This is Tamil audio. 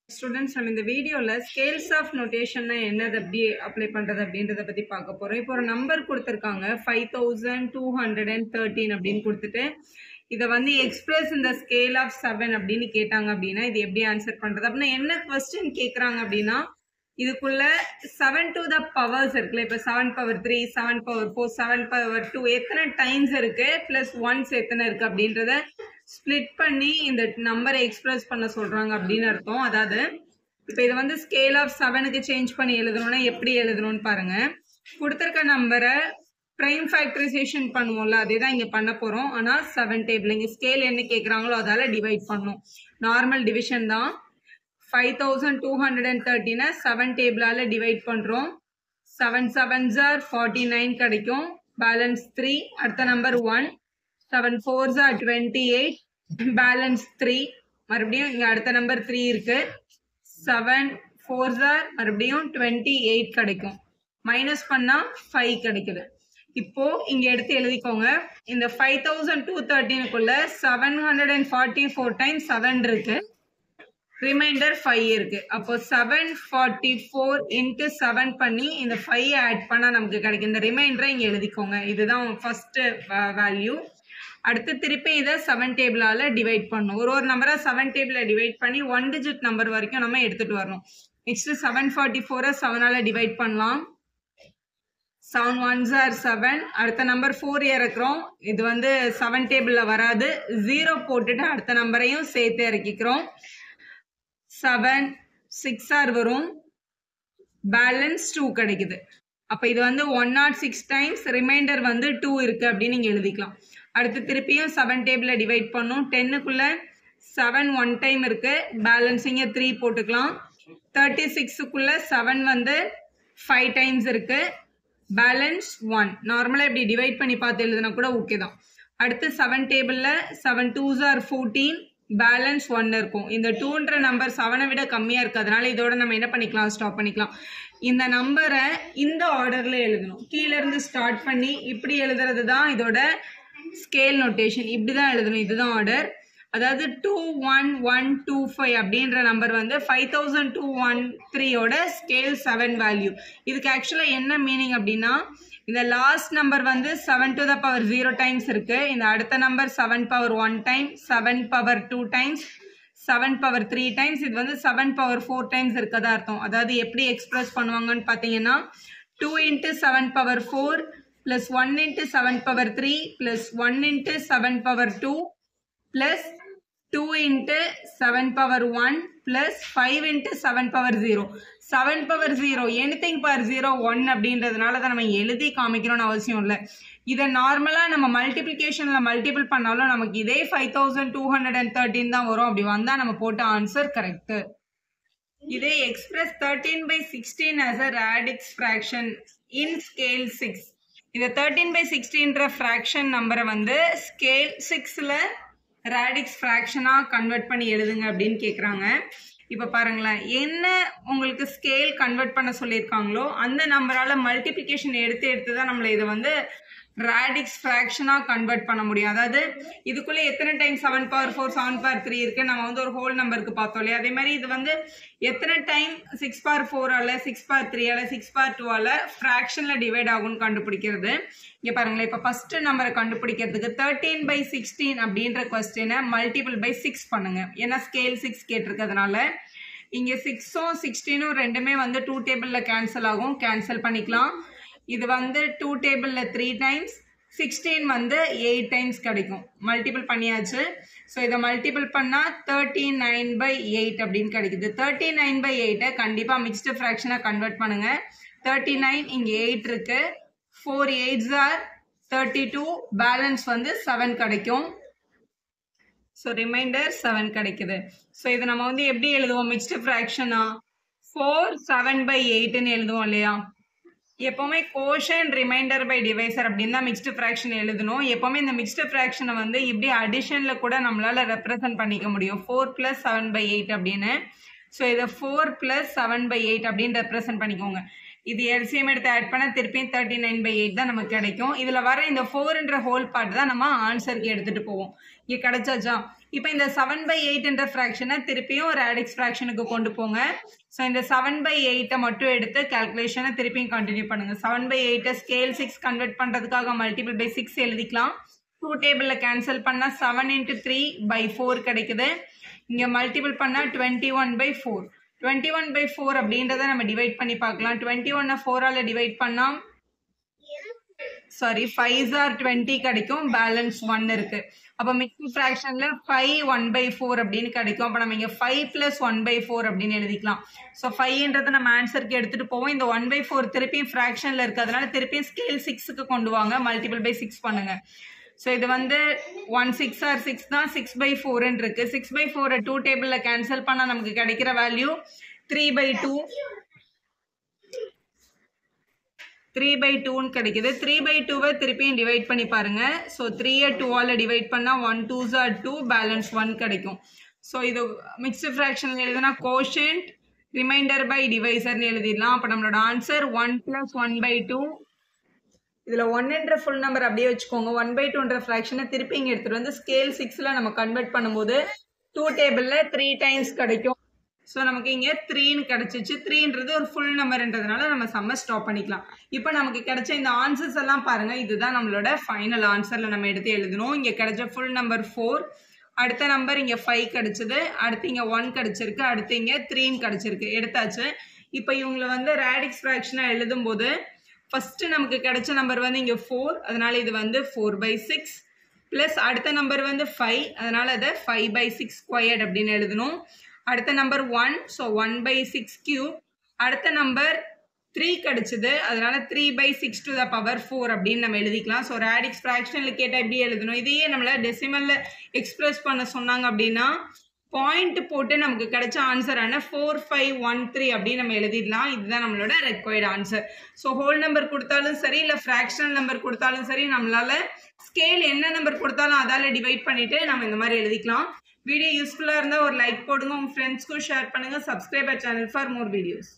ஸ்டூடெண்ட்ஸ் நம்ம இந்த வீடியோவில் ஸ்கேல்ஸ் ஆஃப் நோட்டேஷன்னா என்னது எப்படி அப்ளை பண்ணுறது அப்படின்றத பற்றி பார்க்க போகிறோம். இப்போ ஒரு நம்பர் கொடுத்துருக்காங்க 5213 அப்படின்னு கொடுத்துட்டு இதை வந்து எக்ஸ்பிரஸ் இந்த ஸ்கேல் ஆஃப் 7 அப்படின்னு கேட்டாங்க அப்படின்னா இது எப்படி ஆன்சர் பண்ணுறது அப்படின்னா என்ன கொஸ்டின் கேட்குறாங்க அப்படின்னா இதுக்குள்ள 7 to the powers இருக்குல்ல. இப்போ 7 power 3 7 power 4 7 power 2 எத்தனை டைம்ஸ் இருக்கு பிளஸ் ஒன்ஸ் எத்தனை இருக்கு அப்படின்றத ஸ்பிளிட் பண்ணி இந்த நம்பரை எக்ஸ்பிரஸ் பண்ண சொல்றாங்க அப்படின்னு அர்த்தம். அதாவது இப்போ இதை வந்து ஸ்கேல் ஆஃப் 7க்கு சேஞ்ச் பண்ணி எழுதணும்னா எப்படி எழுதணும்னு பாருங்க. கொடுத்துருக்க நம்பரை பிரைம் ஃபேக்டரைசேஷன் பண்ணுவோம்ல, அதே தான் இங்கே பண்ண போகிறோம். ஆனால் 7 டேபிள் இங்கே ஸ்கேல் என்ன கேட்குறாங்களோ அதால் டிவைட் பண்ணும். நார்மல் டிவிஷன் தான். 5213 7 டேபிளால் டிவைட் பண்ணுறோம். 7 7s are 49 கிடைக்கும். பேலன்ஸ் 3. அடுத்த நம்பர் 1. 7 4s are 28. பேலன்ஸ் 3. மறுபடியும் இங்கே அடுத்த நம்பர் 3 இருக்கு. 7 4s are மறுபடியும் 28 கிடைக்கும். மைனஸ் பண்ணால் 5 கிடைக்குது. இப்போ இங்க எடுத்து எழுதிக்கோங்க. இந்த 5213க்குள்ள 744 டைம்ஸ் 7 இருக்கு, ரிமைண்டர் 5 இருக்கு. அப்போ 744 into 7 பண்ணி இந்த 5 ஆட் பண்ணா நமக்கு கிடைக்கும். இந்த ரிமைண்டரை இங்க எழுதிக்கோங்க. இதுதான் ஃபர்ஸ்ட் வேல்யூ. அடுத்து திருப்பி இதை 7 டேபிளால டிவைட் பண்ணணும். ஒரு நம்பரை 7 டேபிள டிவைட் பண்ணி 1 டிஜிட் நம்பர் வரைக்கும் நம்ம எடுத்துட்டு வரணும். நெக்ஸ்ட் 744 7ஆல டிவைட் பண்ணலாம். 7 1s are 7. அடுத்த நம்பர் 4 இறக்குறோம். இது வந்து 7 டேபிள்ல வராது. 0 போட்டுட்டு அடுத்த நம்பரையும் சேர்த்து இறக்கிக்கிறோம். 7 6 ஆர் வரும். பேலன்ஸ் 2 கிடைக்குது. அப்ப இது வந்து 106 டைம்ஸ், ரிமைண்டர் வந்து 2 இருக்கு அப்படின்னு நீங்க எழுதிக்கலாம். அடுத்து திருப்பியும் 7 டேபிள டிவைட் பண்ணும். 10க்குள்ள 7 1 டைம் இருக்கு, பேலன்ஸ் இங்க 3 போட்டுக்கலாம். 36க்குள்ள 7 வந்து 5 டைம்ஸ் இருக்கு, பேலன்ஸ் 1. நார்மலா இப்படி டிவைட் பண்ணி பார்த்து எழுதுனா கூட ஓகே தான். அடுத்து 7 டேபிள்ல 7 2s are 14, பேலன்ஸ் 1 இருக்கும். இந்த 2ன்ற நம்பர் 7 விட கம்மியா இருக்கு, அதனால இதோட நம்ம என்ன பண்ணிக்கலாம், ஸ்டாப் பண்ணிக்கலாம். இந்த நம்பரை இந்த ஆர்டர்ல எழுதணும். கீழ இருந்து ஸ்டார்ட் பண்ணி இப்படி எழுதுறது தான் இதோட ஸ்கேல் நோட்டேஷன். இப்படிதான் எழுதணும், இதுதான் ஆர்டர். அதாவது 21125 அப்படின்ற நம்பர் வந்து 5213ஓட ஸ்கேல் 7 வேல்யூ. இதுக்கு ஆக்சுவலா என்ன மீனிங் அப்படின்னா இந்த லாஸ்ட் நம்பர் வந்து 7 to the power 0 டைம்ஸ் இருக்கு. இந்த அடுத்த number 7 power 1 time, 7 power 2 times, 7 power 3 times. இது வந்து 7 power 4 டைம்ஸ் இருக்கதா அர்த்தம். அதாவது எப்படி எக்ஸ்பிரஸ் பண்ணுவாங்கன்னு பாத்தீங்கன்னா 2 into 7 power 4 plus 1 into 7 power 3 plus 1 into 7 power 2 plus 2 into 7 power 1 plus 5 into 7 power 0. 7 power 0 anything power 0 1 அப்படின்றதுனால தான் நம்ம எழுதி காமிக்கணும்னு அவசியம் இல்லை. இதை நார்மலா நம்ம மல்டிபிளிகேஷன்ல மல்டிபிள் பண்ணாலும் நமக்கு இதே 5213 தான் வரும். அப்படி வந்தா நம்ம போட்ட ஆன்சர் கரெக்ட். இதே express 13/16 as a radix fraction in scale 6. இந்த 13/16ன்ற ஃபிராக்ஷன் நம்பரை வந்து ஸ்கேல் 6ல ரேடிக்ஸ் ஃப்ராக்ஷனா கன்வெர்ட் பண்ணி எழுதுங்க அப்படின்னு கேட்குறாங்க. இப்போ பாருங்களேன், என்ன உங்களுக்கு ஸ்கேல் கன்வெர்ட் பண்ண சொல்லியிருக்காங்களோ அந்த நம்பரால மல்டிபிளிகேஷன் எடுத்து தான் நம்மளை இதை வந்து ரேடிக்ஸ் ஃப்ராக்ஷனா கன்வெர்ட் பண்ண முடியும். அதாவது இதுக்குள்ள எத்தனை டைம் 7 power 4 7 power 3 இருக்கு, நம்ம வந்து ஒரு ஹோல் நம்பருக்கு பார்த்தோம் இல்லையா. அதே மாதிரி இது வந்து எத்தனை டைம் 6 power 4ஆல 6 power 3ஆல 6 power 2ஆல ஃப்ராக்ஷன்ல டிவைட் ஆகும்னு கண்டுபிடிக்கிறது. இங்க பாருங்களேன், இப்போ ஃபர்ஸ்ட் நம்பரை கண்டுபிடிக்கிறதுக்கு 13/16 அப்படின்ற கொஸ்டினை மல்டிபிள் பை 6 பண்ணுங்க. ஏன்னா ஸ்கேல் 6 கேட்டிருக்கிறதுனால இங்க 6ம் 16ம் ரெண்டுமே வந்து 2 டேபிள்ல கேன்சல் ஆகும், கேன்சல் பண்ணிக்கலாம். இது வந்து 2 டேபிள்ல 3 டைம்ஸ், 16 வந்து 8 டைம்ஸ் கிடைக்கும். மல்டிபிள் பண்ணியாச்சு. ஸோ இதை மல்டிபிள் பண்ணா 39/8 அப்படின்னு கிடைக்குது. 39/8 கண்டிப்பா மிக்ஸ்டு ஃப்ராக்ஷனா கன்வெர்ட் பண்ணுங்க. 39 இங்க 8 இருக்கு, 4 8s are 32, பேலன்ஸ் வந்து 7 கிடைக்கும். ஸோ ரிமைண்டர் 7 கிடைக்குது. ஸோ இதை நம்ம வந்து எப்படி எழுதுவோம், மிக்ஸ்டு ஃப்ராக்ஷனா 4 7/8ன்னு எழுதுவோம் இல்லையா. எப்பவுமே கோஷன் ரிமைண்டர் பை டிவைசர் அப்படின்னு தான் மிக்ஸ்டு ஃப்ராக்ஷன் எழுதணும். எப்பவுமே இந்த மிக்ஸ்டு ஃப்ராக்ஷனை வந்து இப்படி அடிஷன்ல கூட நம்மளால ரெப்ரசென்ட் பண்ணிக்க முடியும் 4 + 7/8 அப்படின்னு. ஸோ இதை 4 + 7/8 அப்படின்னு ரெப்ரசென்ட் பண்ணிக்கோங்க. இது எல்சிஎம் எடுத்து ஆட் பண்ண திருப்பியும் 39/8 தான் நமக்கு கிடைக்கும். இதுல வர இந்த 4ன்ற ஹோல் பார்ட் தான் நம்ம ஆன்சருக்கு எடுத்துட்டு போவோம். இங்க கிடைச்சாச்சா, இப்போ இந்த 7/8 என்ற ஃப்ராக்ஷனை திருப்பியும் ரேடிக்ஸ் ஃப்ராக்ஷனுக்கு கொண்டு போங்க. ஸோ இந்த 7/8 மட்டும் எடுத்து கால்குலேஷனை திருப்பியும் கண்டினியூ பண்ணுங்க. 7/8 ஸ்கேல் 6 கன்வெர்ட் பண்ணுறதுக்காக மல்டிபிள் பை 6 எழுதிக்கலாம். 2 டேபிளில் கேன்சல் பண்ணால் 7 × 3/4 கிடைக்குது. இங்கே மல்டிபிள் பண்ணால் 21/4. 21/4 அப்படின்றத நம்ம டிவைட் பண்ணி பார்க்கலாம். 21 4ஆல் டிவைட் பண்ணால் 5s are 20 கிடைக்கும். பேலன்ஸ் 1 இருக்கு. அப்போ மிக்ஸ்டு ஃப்ராக்ஷனில் 5 1/4 அப்படின்னு கிடைக்கும். அப்போ நம்ம இங்கே 5 + 1/4 அப்படின்னு எழுதிக்கலாம். ஸோ 5ன்றதை நம்ம ஆன்சருக்கு எடுத்துகிட்டு போவோம். இந்த 1/4 திருப்பியும் ஃப்ராக்ஷனில் இருக்குது, அதனால திருப்பியும் ஸ்கேல் 6க்கு கொண்டு வாங்க. மல்டிபிள் பை 6 பண்ணுங்க. ஸோ இது வந்து 1 6 are 6 தான். 6/4 இருக்கு. 6/4 2 டேபிளில் கேன்சல் பண்ணால் நமக்கு கிடைக்கிற வேல்யூ 3/2 3/2 கிடைக்குது. 3/2 திருப்பியும் டிவைட் பண்ணி பாருங்க. ஸோ 3 2ஆல் டிவைட் பண்ணால் 1 2s are 2, பேலன்ஸ் 1 கிடைக்கும். ஸோ இது மிக்ஸ்டு ஃப்ராக்ஷன் எழுதுனா கோஷன்ட் ரிமைண்டர் பை டிவைசர்னு எழுதிடலாம். அப்போ நம்மளோட ஆன்சர் 1 + 1/2. இதில் 1ன்ற ஃபுல் நம்பர் அப்படியே வச்சுக்கோங்க. 1/2ன்ற ஃப்ராக்ஷனை திருப்பி இங்கே எடுத்துகிட்டு வந்து ஸ்கேல் 6ல் நம்ம கன்வெர்ட் பண்ணும்போது 2 டேபிளில் 3 டைம்ஸ் கிடைக்கும். ஸோ நமக்கு இங்கே 3ன்னு கிடச்சிச்சு. 3ன்றது ஒரு ஃபுல் நம்பர்ன்றதுனால நம்ம சம்ம ஸ்டாப் பண்ணிக்கலாம். இப்போ நமக்கு கிடைச்ச இந்த ஆன்சர்ஸ் எல்லாம் பாருங்கள். இதுதான் நம்மளோட ஃபைனல் ஆன்சரில் நம்ம எடுத்து எழுதணும். இங்கே கிடைச்ச ஃபுல் நம்பர் 4, அடுத்த நம்பர் இங்கே 5 கிடச்சிது, அடுத்து இங்கே 1 கிடச்சிருக்கு, அடுத்து இங்கே 3ன்னு கிடச்சிருக்கு. எடுத்தாச்சு. இப்போ இவங்களை வந்து ரேடிக்ஸ் ஃப்ராக்ஷனாக எழுதும்போது ஃபஸ்ட்டு நமக்கு கிடைச்ச நம்பர் வந்து இங்கே 4, அதனால இது வந்து 4/6 ப்ளஸ் அடுத்த நம்பர் வந்து 5, அதனால அதை 5/6² அப்படின்னு எழுதணும். அடுத்த நம்பர் 1, ஸோ 1/6³. அடுத்த நம்பர் 3 கிடச்சிது, அதனால 3/6⁴ அப்படின்னு நம்ம எழுதிக்கலாம். ஸோ ரேடிக்ஸ் ஃப்ராக்ஷனில் கேட்டால் எப்படி எழுதணும்? இதையே நம்மளை டெசிமலில் எக்ஸ்பிரஸ் பண்ண சொன்னாங்க அப்படின்னா பாயிண்ட் போட்டு நமக்கு கிடைச்ச ஆன்சரான 4513 அப்படின்னு நம்ம எழுதிடலாம். இதுதான் நம்மளோட required answer. So whole number கொடுத்தாலும் சரி, இல்லை ஃப்ராக்ஷனல் நம்பர் கொடுத்தாலும் சரி, நம்மளால ஸ்கேல் என்ன நம்பர் கொடுத்தாலும் அதால் டிவைட் பண்ணிட்டு நம்ம இந்த மாதிரி எழுதிக்கலாம். வீடியோ யூஸ்ஃபுல்லாக இருந்தால் ஒரு லைக் போடுங்க, உங்கள் ஃப்ரெண்ட்ஸ்க்கும் ஷேர் பண்ணுங்கள். Subscribe our channel for more videos.